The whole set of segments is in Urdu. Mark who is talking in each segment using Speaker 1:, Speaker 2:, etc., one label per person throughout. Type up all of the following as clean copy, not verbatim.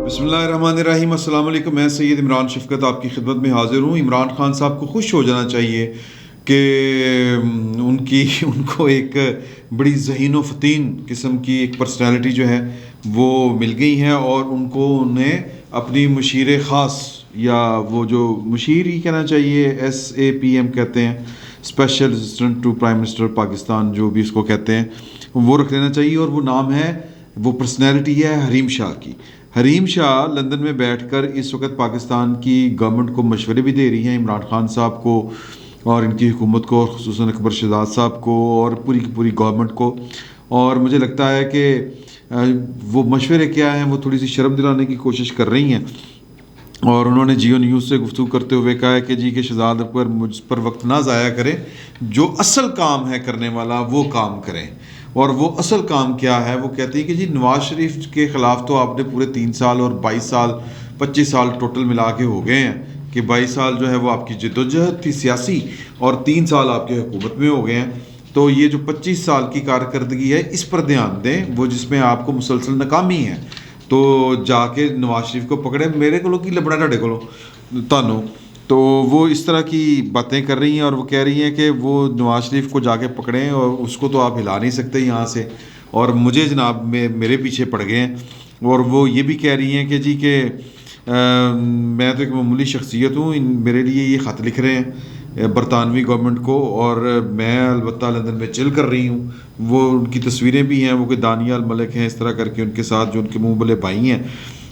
Speaker 1: بسم اللہ الرحمن الرحیم. السلام علیکم. میں سید عمران شفقت آپ کی خدمت میں حاضر ہوں. عمران خان صاحب کو خوش ہو جانا چاہیے کہ ان کو ایک بڑی ذہین و فطین قسم کی ایک پرسنالٹی جو ہے وہ مل گئی ہے، اور انہیں اپنی مشیر خاص، یا وہ جو مشیر ہی کہنا چاہیے، SAPM کہتے ہیں، special assistant to prime minister Pakistan, جو بھی اس کو کہتے ہیں، وہ رکھ لینا چاہیے. اور وہ نام ہے، وہ پرسنالٹی ہے حریم شاہ کی. حریم شاہ لندن میں بیٹھ کر اس وقت پاکستان کی گورنمنٹ کو مشورے بھی دے رہی ہیں، عمران خان صاحب کو اور ان کی حکومت کو، اور خصوصاً اکبر شہزاد صاحب کو اور پوری کی پوری گورنمنٹ کو. اور مجھے لگتا ہے کہ وہ مشورے کیا ہیں، وہ تھوڑی سی شرم دلانے کی کوشش کر رہی ہیں. اور انہوں نے جیو نیوز سے گفتگو کرتے ہوئے کہا ہے کہ جی کہ شہزاد اکبر مجھ پر وقت نہ ضائع کریں، جو اصل کام ہے کرنے والا وہ کام کریں. اور وہ اصل کام کیا ہے؟ وہ کہتے ہیں کہ جی نواز شریف کے خلاف تو آپ نے پورے 3 سال اور 22 سال 25 سال ٹوٹل ملا کے ہو گئے ہیں، کہ 22 سال جو ہے وہ آپ کی جدوجہد تھی سیاسی، اور 3 سال آپ کے حکومت میں ہو گئے ہیں. تو یہ جو 25 سال کی کارکردگی ہے اس پر دھیان دیں، وہ جس میں آپ کو مسلسل ناکامی ہے. تو جا کے نواز شریف کو پکڑے، میرے کو کی لبنا ڈاڈے کو تانوں. تو وہ اس طرح کی باتیں کر رہی ہیں، اور وہ کہہ رہی ہیں کہ وہ نواز شریف کو جا کے پکڑیں، اور اس کو تو آپ ہلا نہیں سکتے یہاں سے، اور مجھے جناب میرے پیچھے پڑ گئے ہیں. اور وہ یہ بھی کہہ رہی ہیں کہ جی کہ میں تو ایک معمولی شخصیت ہوں، میرے لیے یہ خط لکھ رہے ہیں برطانوی گورنمنٹ کو، اور میں البتہ لندن میں چل کر رہی ہوں. وہ ان کی تصویریں بھی ہیں، وہ کہ دانیال ملک ہیں اس طرح کر کے ان کے ساتھ، جو ان کے منہ بلے بھائی ہیں.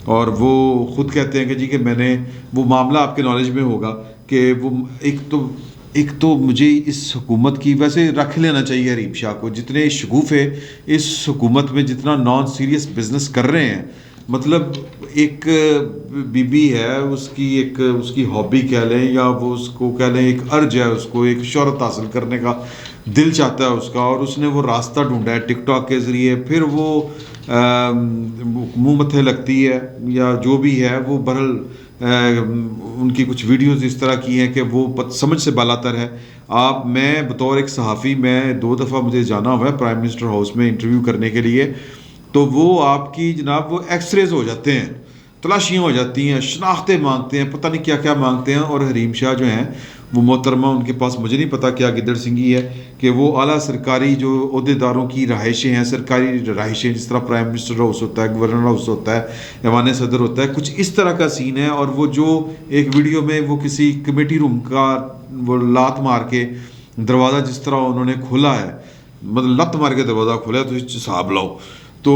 Speaker 1: اور وہ خود کہتے ہیں کہ جی کہ میں نے وہ معاملہ آپ کے نالج میں ہوگا کہ وہ ایک تو مجھے اس حکومت کی، ویسے رکھ لینا چاہیے حریم شاہ کو، جتنے شگوفے اس حکومت میں، جتنا نان سیریس بزنس کر رہے ہیں. مطلب ایک بی بی ہے، اس کی ہابی کہہ لیں، یا وہ اس کو کہہ لیں ایک ارج ہے، اس کو ایک شہرت حاصل کرنے کا دل چاہتا ہے اس کا، اور اس نے وہ راستہ ڈھونڈا ہے ٹک ٹاک کے ذریعے. پھر وہ منہ متھے لگتی ہے یا جو بھی ہے، وہ بہرحال ان کی کچھ ویڈیوز اس طرح کی ہیں کہ وہ سمجھ سے بالاتر ہے. میں بطور ایک صحافی، میں 2 دفعہ مجھے جانا ہوا ہے پرائم منسٹر ہاؤس میں انٹرویو کرنے کے لیے. تو وہ آپ کی جناب وہ ایکس ریز ہو جاتے ہیں، تلاشیاں ہو جاتی ہیں، شناختیں مانگتے ہیں، پتہ نہیں کیا کیا مانگتے ہیں. اور حریم شاہ جو ہیں وہ محترمہ، ان کے پاس مجھے نہیں پتا کیا گدڑ سنگھی ہے کہ وہ اعلیٰ سرکاری جو عہدیداروں کی رہائشیں ہیں، سرکاری رہائشیں، جس طرح پرائم منسٹر ہاؤس ہوتا ہے، گورنر ہاؤس ہوتا ہے، ایوان صدر ہوتا ہے، کچھ اس طرح کا سین ہے. اور وہ جو ایک ویڈیو میں وہ کسی کمیٹی روم کا وہ لات مار کے دروازہ جس طرح انہوں نے کھولا ہے، مطلب لت مار کے دروازہ کھولا ہے، تو اس حساب لاؤ. تو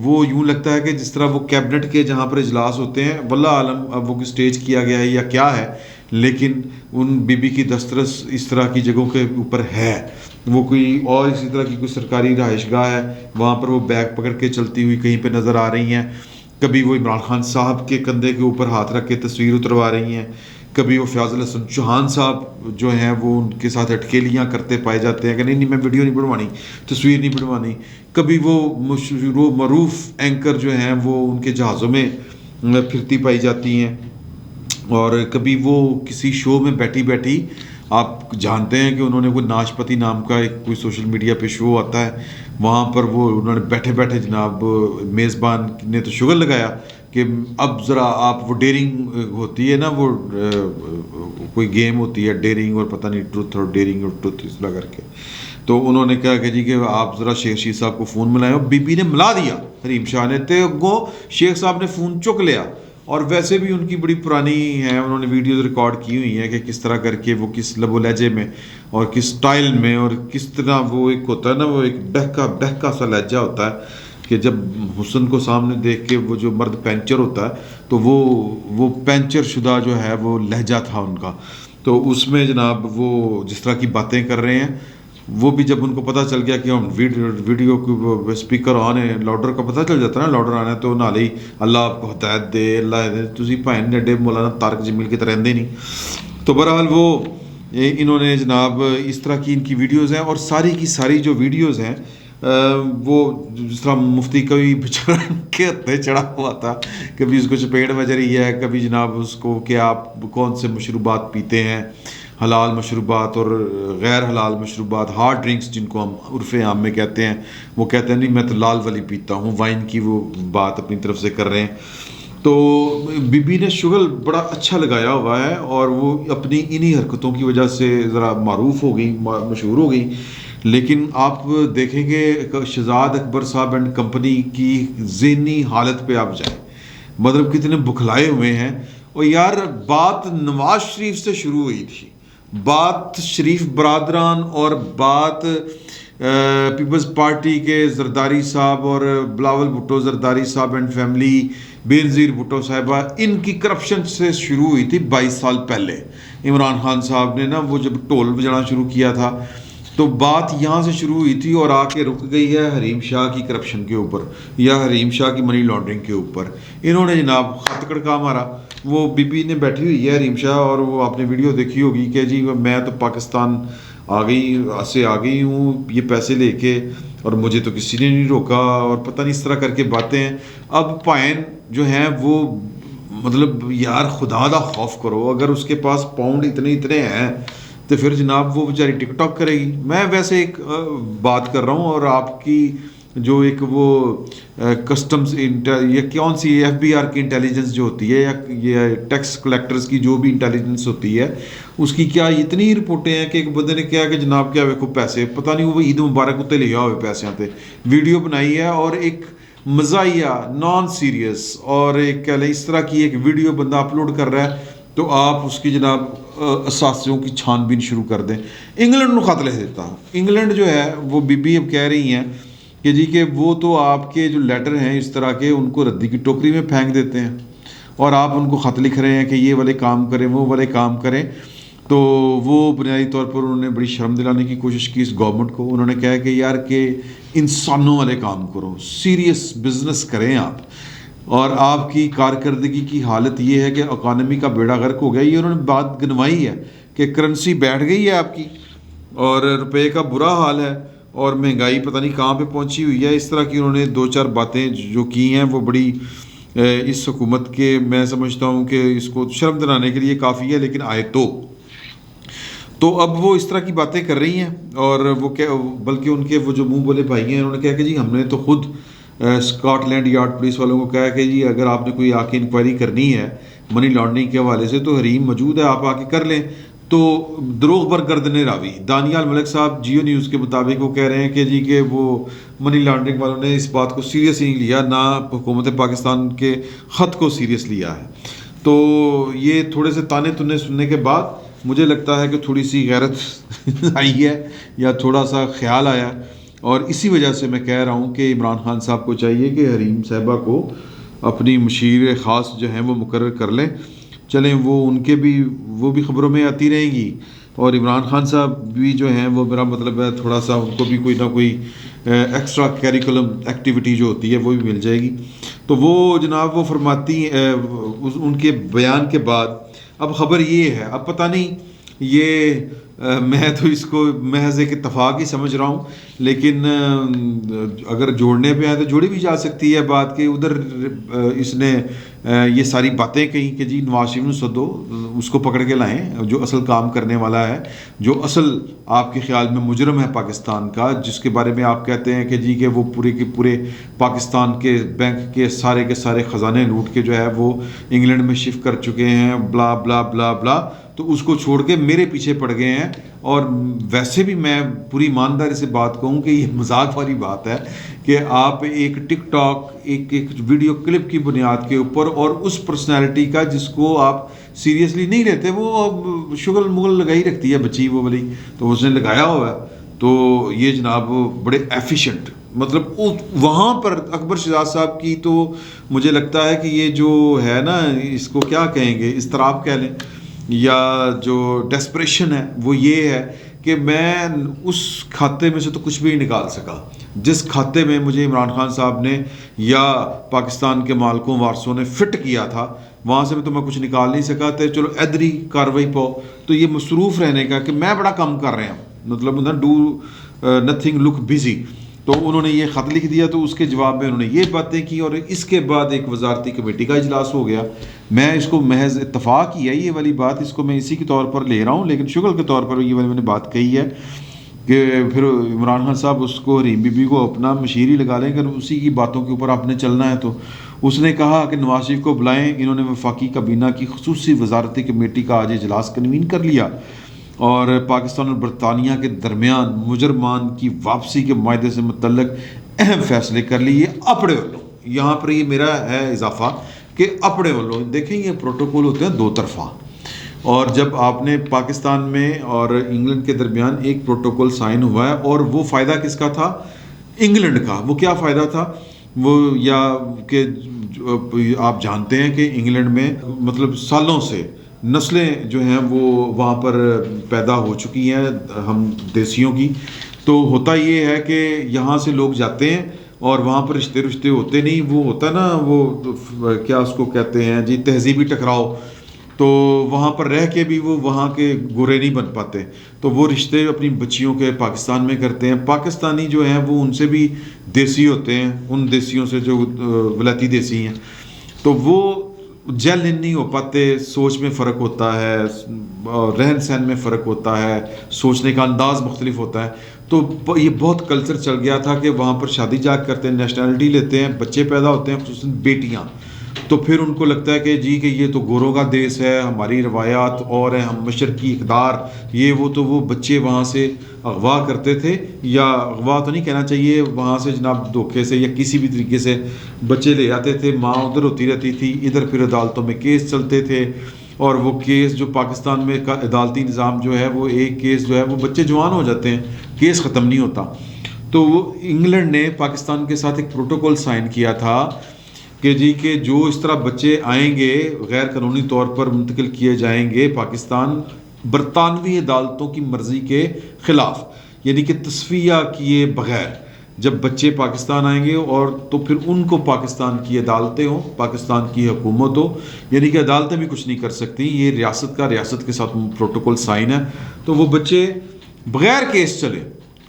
Speaker 1: وہ یوں لگتا ہے کہ جس طرح وہ کیبنٹ کے جہاں پر اجلاس ہوتے ہیں، واللہ عالم اب وہ اسٹیج کیا گیا ہے یا کیا ہے، لیکن ان بی بی کی دسترس اس طرح کی جگہوں کے اوپر ہے. وہ کوئی اور اسی طرح کی کوئی سرکاری رہائش گاہ ہے، وہاں پر وہ بیگ پکڑ کے چلتی ہوئی کہیں پہ نظر آ رہی ہیں. کبھی وہ عمران خان صاحب کے کندھے کے اوپر ہاتھ رکھ کے تصویر اتروا رہی ہیں، کبھی وہ فیاض الحسن چوہان صاحب جو ہیں وہ ان کے ساتھ اٹکیلیاں کرتے پائے جاتے ہیں کہ نہیں میں ویڈیو نہیں بنوانی، تصویر نہیں بنوانی. کبھی وہ معروف اینکر جو ہیں وہ ان کے جہازوں میں پھرتی پائی جاتی ہیں. اور کبھی وہ کسی شو میں بیٹھی آپ جانتے ہیں کہ انہوں نے کوئی ناشپتی نام کا ایک کوئی سوشل میڈیا پہ شو آتا ہے، وہاں پر وہ انہوں نے بیٹھے جناب میزبان نے تو شگر لگایا کہ اب ذرا آپ، وہ ڈیرنگ ہوتی ہے نا، وہ کوئی گیم ہوتی ہے ڈیرنگ، اور پتہ نہیں ٹروتھ اور ڈیرنگ اور ٹروتھ اس طرح کر کے. تو انہوں نے کہا کہ جی کہ آپ ذرا شیخ رشید صاحب کو فون ملائیں، اور بی بی نے ملا دیا حریم شاہ نے، تو گو شیخ صاحب نے فون چک لیا. اور ویسے بھی ان کی بڑی پرانی ہیں، انہوں نے ویڈیوز ریکارڈ کی ہوئی ہیں کہ کس طرح کر کے وہ کس لب و لہجے میں اور کس سٹائل میں، اور کس طرح وہ ایک ہوتا ہے نا، وہ ایک بہکا سا لہجہ ہوتا ہے کہ جب حسن کو سامنے دیکھ کے وہ جو مرد پینچر ہوتا ہے، تو وہ پینچر شدہ جو ہے وہ لہجہ تھا ان کا. تو اس میں جناب وہ جس طرح کی باتیں کر رہے ہیں، وہ بھی جب ان کو پتہ چل گیا کہ ہم ویڈیو کو اسپیکر آن ہے، لاؤڈر کا پتہ چل جاتا ہے نا، لاؤڈر آنا ہے، تو نالے ہی اللہ آپ کو ہدایت دے، اللہ دے تسی بھائن نڈے مولانا طارق جمیل کی طرح رہندے نہیں. تو بہرحال وہ انہوں نے جناب اس طرح کی ان کی ویڈیوز ہیں، اور ساری کی ساری جو ویڈیوز ہیں وہ جس طرح مفتی کبھی بچارن کے ہتھے چڑھا ہوا تھا، کبھی اس کو چپیڑ بج رہی ہے، کبھی جناب اس کو کہ آپ کون سے مشروبات پیتے ہیں، حلال مشروبات اور غیر حلال مشروبات، ہارڈ ڈرنکس جن کو ہم عرف عام میں کہتے ہیں. وہ کہتے ہیں نہیں میں تو لال والی پیتا ہوں، وائن کی وہ بات اپنی طرف سے کر رہے ہیں. تو بی بی نے شغل بڑا اچھا لگایا ہوا ہے اور وہ اپنی انہی حرکتوں کی وجہ سے ذرا معروف ہو گئی، مشہور ہو گئی. لیکن آپ دیکھیں گے شہزاد اکبر صاحب اینڈ کمپنی کی ذہنی حالت پہ آپ جائیں، مطلب کتنے بکھلائے ہوئے ہیں. اور یار بات نواز شریف سے شروع ہوئی تھی، بات شریف برادران اور بات پیپلز پارٹی کے زرداری صاحب اور بلاول بھٹو زرداری صاحب اینڈ فیملی، بینظیر بھٹو صاحبہ، ان کی کرپشن سے شروع ہوئی تھی 22 سال پہلے. عمران خان صاحب نے نا وہ جب ٹول بجانا شروع کیا تھا تو بات یہاں سے شروع ہوئی تھی اور آ کے رک گئی ہے حریم شاہ کی کرپشن کے اوپر یا حریم شاہ کی منی لانڈرنگ کے اوپر. انہوں نے جناب خط کڑکا مارا. وہ بی بی نے بیٹھی ہوئی ہے حریم شاہ، اور وہ آپ نے ویڈیو دیکھی ہوگی کہ جی میں تو پاکستان آ گئی ہوں یہ پیسے لے کے، اور مجھے تو کسی نے نہیں روکا، اور پتہ نہیں اس طرح کر کے باتیں ہیں. اب پائن جو ہیں وہ مطلب یار خدا دا خوف کرو، اگر اس کے پاس پاؤنڈ اتنے ہیں تو پھر جناب وہ بیچاری ٹک ٹاک کرے گی. میں ویسے ایک بات کر رہا ہوں، اور آپ کی جو ایک وہ کسٹمز یہ کون سی ایف بی آر کی انٹیلیجنس جو ہوتی ہے یا یہ ٹیکس کلیکٹرز کی جو بھی انٹیلیجنس ہوتی ہے، اس کی کیا اتنی رپورٹیں ہیں کہ ایک بندے نے کیا کہ جناب کیا ویکھو پیسے، پتہ نہیں وہ عید مبارک اتنے لیا ہوئے پیسے تے ویڈیو بنائی ہے، اور ایک مزاحیہ نان سیریس اور ایک کہہ لیں اس طرح کی ایک ویڈیو بندہ اپلوڈ کر رہا ہے تو آپ اس کی جناب اثاثوں کی چھان بین شروع کر دیں. انگلینڈ کو خط لے دیتا. انگلینڈ جو ہے وہ بی بی اب کہہ رہی ہیں کہ جی کہ وہ تو آپ کے جو لیٹر ہیں اس طرح کے ان کو ردی کی ٹوکری میں پھینک دیتے ہیں، اور آپ ان کو خط لکھ رہے ہیں کہ یہ والے کام کریں وہ والے کام کریں. تو وہ بنیادی طور پر انہوں نے بڑی شرم دلانے کی کوشش کی اس گورنمنٹ کو. انہوں نے کہا کہ یار کہ انسانوں والے کام کرو، سیریس بزنس کریں آپ، اور آپ کی کارکردگی کی حالت یہ ہے کہ اکانومی کا بیڑا غرق ہو گیا. یہ انہوں نے بات گنوائی ہے کہ کرنسی بیٹھ گئی ہے آپ کی اور روپے کا برا حال ہے اور مہنگائی پتہ نہیں کہاں پہ پہنچی ہوئی ہے. اس طرح کی انہوں نے 2-4 باتیں جو کی ہیں وہ بڑی اس حکومت کے میں سمجھتا ہوں کہ اس کو شرم دلانے کے لیے کافی ہے، لیکن آئے تو اب وہ اس طرح کی باتیں کر رہی ہیں. اور وہ بلکہ ان کے وہ جو منہ بولے بھائی ہیں انہوں نے کہا کہ جی ہم نے تو خود اسکاٹ لینڈ یارڈ پولیس والوں کو کہا کہ جی اگر آپ نے کوئی آ کے انکوائری کرنی ہے منی لانڈرنگ کے حوالے سے تو حریم موجود ہے، آپ آ کے کر لیں. تو دروغ بر گردن راوی دانیال ملک صاحب جیو نیوز کے مطابق وہ کہہ رہے ہیں کہ جی کہ وہ منی لانڈرنگ والوں نے اس بات کو سیریس نہیں لیا، نہ حکومت پاکستان کے خط کو سیریس لیا ہے. تو یہ تھوڑے سے تانے تنے سننے کے بعد مجھے لگتا ہے کہ تھوڑی سی غیرت آئی ہے یا تھوڑا سا خیال آیا، اور اسی وجہ سے میں کہہ رہا ہوں کہ عمران خان صاحب کو چاہیے کہ حریم صاحبہ کو اپنی مشیر خاص جو ہیں وہ مقرر کر لیں. چلیں وہ بھی خبروں میں آتی رہیں گی، اور عمران خان صاحب بھی جو ہیں وہ میرا مطلب ہے تھوڑا سا ان کو بھی کوئی نہ کوئی ایکسٹرا کیریکولم ایکٹیویٹی جو ہوتی ہے وہ بھی مل جائے گی. تو وہ جناب وہ فرماتی ان کے بیان کے بعد اب خبر یہ ہے، اب پتہ نہیں یہ میں تو اس کو محض ایک اتفاق ہی سمجھ رہا ہوں، لیکن اگر جوڑنے پہ آئے تو جوڑی بھی جا سکتی ہے بات کہ ادھر اس نے یہ ساری باتیں کہیں کہ جی نواز شریف نے سدو اس کو پکڑ کے لائیں جو اصل کام کرنے والا ہے، جو اصل آپ کے خیال میں مجرم ہے پاکستان کا، جس کے بارے میں آپ کہتے ہیں کہ جی کہ وہ پورے کے پورے پاکستان کے بینک کے سارے خزانے لوٹ کے جو ہے وہ انگلینڈ میں شفٹ کر چکے ہیں، بلا بلا بلا بلا. تو اس کو چھوڑ کے میرے پیچھے پڑ گئے ہیں. اور ویسے بھی میں پوری ایمانداری سے بات کہوں کہ یہ مذاق والی بات ہے کہ آپ ایک ٹک ٹاک ایک ویڈیو کلپ کی بنیاد کے اوپر اور اس پرسنالٹی کا جس کو آپ سیریسلی نہیں لیتے، وہ شغل مغل لگائی رکھتی ہے بچی وہ والی، تو اس نے لگایا ہوا ہے. تو یہ جناب بڑے ایفیشینٹ مطلب وہاں پر اکبر شہزاد صاحب کی تو مجھے لگتا ہے کہ یہ جو ہے نا اس کو کیا کہیں گے، اضطراب کہہ لیں یا جو ڈیسپریشن ہے وہ یہ ہے کہ میں اس کھاتے میں سے تو کچھ بھی نہیں نکال سکا جس کھاتے میں مجھے عمران خان صاحب نے یا پاکستان کے مالکوں وارثوں نے فٹ کیا تھا، وہاں سے تو میں کچھ نکال نہیں سکا. تو چلو ادری کاروائی پاؤ، تو یہ مصروف رہنے کا کہ میں بڑا کم کر رہے ہوں مطلب ڈو نتھنگ لک بزی. تو انہوں نے یہ خط لکھ دیا، تو اس کے جواب میں انہوں نے یہ باتیں کی، اور اس کے بعد ایک وزارتی کمیٹی کا اجلاس ہو گیا. میں اس کو محض اتفاق ہی ہے یہ والی بات، اس کو میں اسی کے طور پر لے رہا ہوں، لیکن شغل کے طور پر یہ والی میں نے بات کہی ہے. کہ پھر عمران خان صاحب اس کو حریم بی بی کو اپنا مشیر ہی لگا لیں کہ اسی کی باتوں کے اوپر آپ نے چلنا ہے. تو اس نے کہا کہ نواز شریف کو بلائیں. انہوں نے وفاقی کابینہ کی خصوصی وزارتی کمیٹی کا آج اجلاس کنوین کر لیا اور پاکستان اور برطانیہ کے درمیان مجرمان کی واپسی کے معاہدے سے متعلق اہم فیصلے کر لیے. اپنے والوں یہاں پر یہ میرا ہے اضافہ کہ اپنے والوں دیکھیں یہ پروٹوکول ہوتے ہیں دو طرفہ, اور جب آپ نے پاکستان میں اور انگلینڈ کے درمیان ایک پروٹوکول سائن ہوا ہے, اور وہ فائدہ کس کا تھا؟ انگلینڈ کا. وہ کیا فائدہ تھا؟ وہ یا کہ آپ جانتے ہیں کہ انگلینڈ میں مطلب سالوں سے نسلیں جو ہیں وہ وہاں پر پیدا ہو چکی ہیں ہم دیسیوں کی. تو ہوتا یہ ہے کہ یہاں سے لوگ جاتے ہیں اور وہاں پر رشتے ہوتے نہیں. وہ ہوتا ہے نا وہ کیا اس کو کہتے ہیں جی, تہذیبی ٹکراؤ. تو وہاں پر رہ کے بھی وہ وہاں کے گورے نہیں بن پاتے, تو وہ رشتے اپنی بچیوں کے پاکستان میں کرتے ہیں. پاکستانی جو ہیں وہ ان سے بھی دیسی ہوتے ہیں, ان دیسیوں سے جو ولایتی دیسی ہیں, تو وہ جیل نہیں ہو پاتے. سوچ میں فرق ہوتا ہے, رہن سہن میں فرق ہوتا ہے, سوچنے کا انداز مختلف ہوتا ہے. تو یہ بہت کلچر چل گیا تھا کہ وہاں پر شادی جاگ کرتے ہیں, نیشنلٹی لیتے ہیں, بچے پیدا ہوتے ہیں, خصوصاً بیٹیاں. تو پھر ان کو لگتا ہے کہ جی کہ یہ تو گوروں کا دیس ہے, ہماری روایات اور ہیں, ہم مشرقی اقدار یہ وہ. تو وہ بچے وہاں سے اغوا کرتے تھے, یا اغوا تو نہیں کہنا چاہیے, وہاں سے جناب دھوکے سے یا کسی بھی طریقے سے بچے لے آتے تھے. ماں ادھر ہوتی رہتی تھی, ادھر پھر عدالتوں میں کیس چلتے تھے, اور وہ کیس جو پاکستان میں عدالتی نظام جو ہے وہ ایک کیس جو ہے وہ بچے جوان ہو جاتے ہیں, کیس ختم نہیں ہوتا. تو وہ انگلینڈ نے پاکستان کے ساتھ ایک پروٹوکول سائن کیا تھا کہ جی کہ جو اس طرح بچے آئیں گے غیر قانونی طور پر منتقل کیے جائیں گے پاکستان برطانوی عدالتوں کی مرضی کے خلاف, یعنی کہ تصفیہ کیے بغیر جب بچے پاکستان آئیں گے, اور تو پھر ان کو پاکستان کی عدالتیں ہوں, پاکستان کی حکومت ہو, یعنی کہ عدالتیں بھی کچھ نہیں کر سکتی. یہ ریاست کے ساتھ پروٹوکول سائن ہے. تو وہ بچے بغیر کیس چلے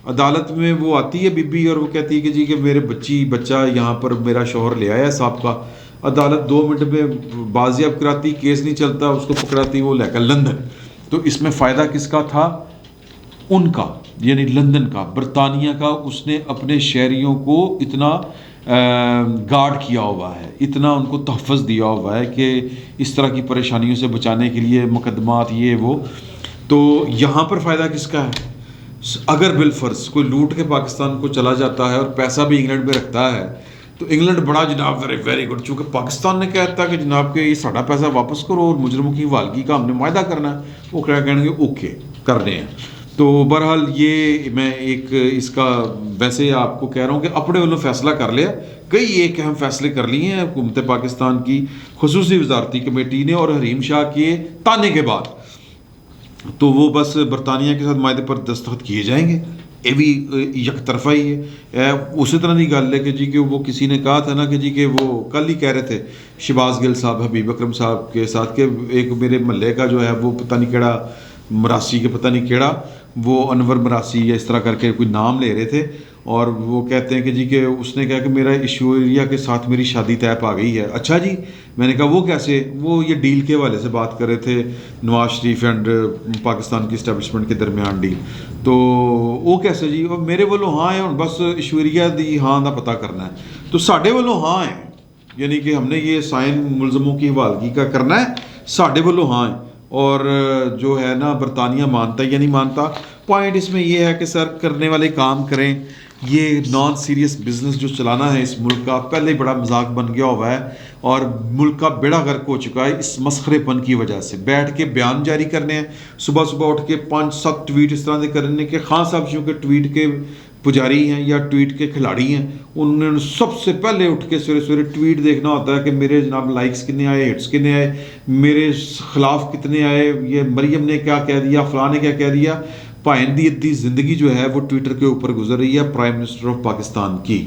Speaker 1: عدالت میں وہ آتی ہے بی بی, اور وہ کہتی ہے کہ جی کہ میرے بچہ یہاں پر میرا شوہر لے آیا صاحب کا. عدالت 2 منٹ میں بازیاب کراتی, کیس نہیں چلتا, اس کو پکڑاتی, وہ لے کر لندن. تو اس میں فائدہ کس کا تھا؟ ان کا, یعنی لندن کا, برطانیہ کا. اس نے اپنے شہریوں کو اتنا گارڈ کیا ہوا ہے, اتنا ان کو تحفظ دیا ہوا ہے کہ اس طرح کی پریشانیوں سے بچانے کے لیے مقدمات یہ وہ. تو یہاں پر فائدہ کس کا ہے؟ اگر بالفرض کوئی لوٹ کے پاکستان کو چلا جاتا ہے اور پیسہ بھی انگلینڈ میں رکھتا ہے, تو انگلینڈ بڑا جناب ویری گڈ, چونکہ پاکستان نے کہتا کہ جناب کہ یہ ساڑھا پیسہ واپس کرو اور مجرموں کی حوالگی کا ہم نے معاہدہ کرنا ہے, وہ کیا کہیں گے اوکے کر رہے ہیں. تو بہرحال یہ میں ایک اس کا ویسے آپ کو کہہ رہا ہوں کہ اپنے والوں فیصلہ کر لیا, کئی ایک اہم فیصلے کر لیے ہیں حکومت پاکستان کی خصوصی وزارتی کمیٹی نے, اور حریم شاہ کے تانے کے بعد تو وہ بس برطانیہ کے ساتھ معاہدے پر دستخط کیے جائیں گے. یہ بھی یک طرفہ ہی ہے. اسی طرح نہیں گل ہے کہ جی کہ وہ کسی نے کہا تھا نا کہ جی کہ وہ کل ہی کہہ رہے تھے شہباز گل صاحب حبیب اکرم صاحب کے ساتھ کہ ایک میرے محلے کا جو ہے وہ پتہ نہیں کیڑا مراسی کے پتہ نہیں کیڑا, وہ انور مراسی یا اس طرح کر کے کوئی نام لے رہے تھے, اور وہ کہتے ہیں کہ جی کہ اس نے کہا کہ میرا ایشوریا کے ساتھ میری شادی طے پا گئی ہے. اچھا جی, میں نے کہا وہ کیسے؟ وہ یہ ڈیل کے حوالے سے بات کر رہے تھے, نواز شریف اینڈ پاکستان کی اسٹیبلشمنٹ کے درمیان ڈیل. تو وہ کیسے جی؟ اور میرے والوں ہاں ہیں, بس ایشوریا دی ہاں دا پتہ کرنا ہے. تو ساڈے والوں ہاں ہیں, یعنی کہ ہم نے یہ سائن ملزموں کی حوالگی کا کرنا ہے, ساڈے والوں ہاں ہیں. اور جو ہے نا برطانیہ مانتا ہے یا نہیں مانتا. پوائنٹ اس میں یہ ہے کہ سر کرنے والے کام کریں. یہ نان سیریس بزنس جو چلانا ہے اس ملک کا پہلے بڑا مذاق بن گیا ہوا ہے, اور ملک کا بیڑا غرق ہو چکا ہے اس مسخرے پن کی وجہ سے. بیٹھ کے بیان جاری کرنے ہیں, صبح اٹھ کے 5-7 ٹویٹ اس طرح سے کرنے کہ خان صاحب چونکہ ٹویٹ کے پجاری ہیں یا ٹویٹ کے کھلاڑی ہیں, انہوں نے سب سے پہلے اٹھ کے سویرے ٹویٹ دیکھنا ہوتا ہے کہ میرے جناب لائکس کتنے آئے, ہٹس کتنے آئے, میرے خلاف کتنے آئے, یہ مریم نے کیا کہہ دیا, فلاں نے کیا کہہ دیا. پائندی ادی زندگی جو ہے وہ ٹویٹر کے اوپر گزر رہی ہے پرائم منسٹر آف پاکستان کی.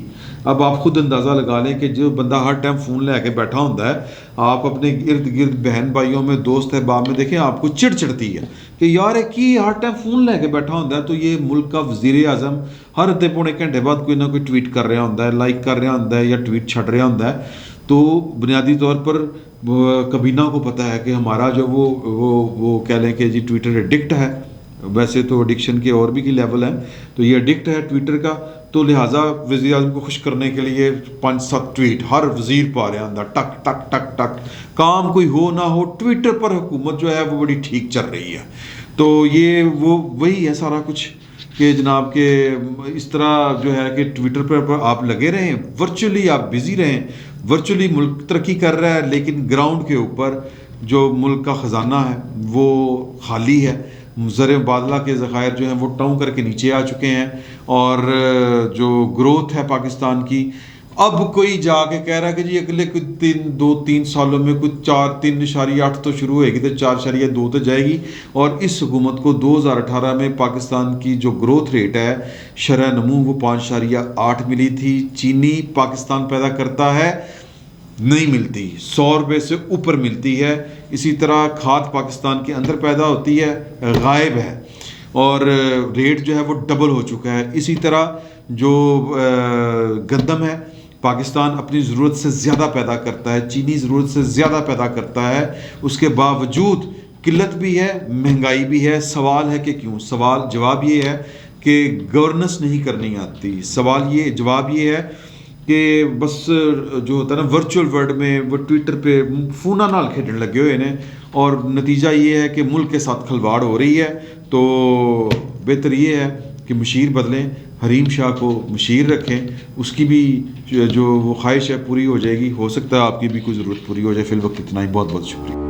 Speaker 1: اب آپ خود اندازہ لگا لیں کہ جو بندہ ہر ٹائم فون لے کے بیٹھا ہوتا ہے, آپ اپنے ارد گرد بہن بھائیوں میں دوست احباب میں دیکھیں آپ کو چڑ چڑتی ہے کہ یار کی ہر ٹائم فون لے کے بیٹھا ہوتا ہے. تو یہ ملک کا وزیر اعظم ہر ادھے پونے گھنٹے بعد کوئی نہ کوئی ٹویٹ کر رہا ہوتا ہے, لائک کر رہا ہوتا ہے یا ٹویٹ چھڑ رہا ہوتا ہے. تو بنیادی طور پر کابینہ کو پتہ ہے کہ ہمارا جو وہ کہہ لیں کہ جی ٹویٹر ایڈکٹ ہے, ویسے تو ایڈکشن کے اور بھی کی لیول ہیں، تو یہ ایڈکٹ ہے ٹویٹر کا، تو لہٰذا وزیر اعظم کو خوش کرنے کے لیے 5-7 ٹویٹ ہر وزیر پا رہے ہیں اندر، ٹک ٹک ٹک ٹک، کام کوئی ہو نہ ہو ٹویٹر پر حکومت جو ہے وہ بڑی ٹھیک چل رہی ہے۔ تو یہ وہی ہے سارا کچھ کہ جناب کہ اس طرح جو ہے کہ ٹویٹر پر آپ لگے رہیں، ورچولی آپ بزی رہیں، ورچولی ملک ترقی کر رہا ہے لیکن گراؤنڈ کے اوپر جو ملک کا خزانہ ہے وہ خالی ہے، زر مبادلہ کے ذخائر جو ہیں وہ ٹاؤں کر کے نیچے آ چکے ہیں، اور جو گروتھ ہے پاکستان کی، اب کوئی جا کے کہہ رہا ہے کہ جی اگلے 2-3 سالوں میں کچھ 3.8 تو شروع ہوئے گی تو 4.2 تو جائے گی، اور اس حکومت کو 2018 میں پاکستان کی جو گروتھ ریٹ ہے شرح نمو وہ 5.8 ملی تھی۔ چینی پاکستان پیدا کرتا ہے نہیں ملتی، 100 روپے سے اوپر ملتی ہے، اسی طرح کھاد پاکستان کے اندر پیدا ہوتی ہے غائب ہے، اور ریٹ جو ہے وہ ڈبل ہو چکا ہے۔ اسی طرح جو گندم ہے پاکستان اپنی ضرورت سے زیادہ پیدا کرتا ہے، چینی ضرورت سے زیادہ پیدا کرتا ہے، اس کے باوجود قلت بھی ہے، مہنگائی بھی ہے۔ سوال ہے کہ کیوں؟ جواب یہ ہے کہ گورننس نہیں کرنی آتی، جواب یہ ہے کہ بس جو ہوتا ہے نا ورچوئل ورلڈ میں وہ ٹویٹر پہ فونا نال کھیلنے لگے ہوئے ہیں، اور نتیجہ یہ ہے کہ ملک کے ساتھ کھلواڑ ہو رہی ہے۔ تو بہتر یہ ہے کہ مشیر بدلیں، حریم شاہ کو مشیر رکھیں، اس کی بھی جو وہ خواہش ہے پوری ہو جائے گی، ہو سکتا ہے آپ کی بھی کوئی ضرورت پوری ہو جائے۔ فی الوقت اتنا ہی، بہت بہت شکریہ۔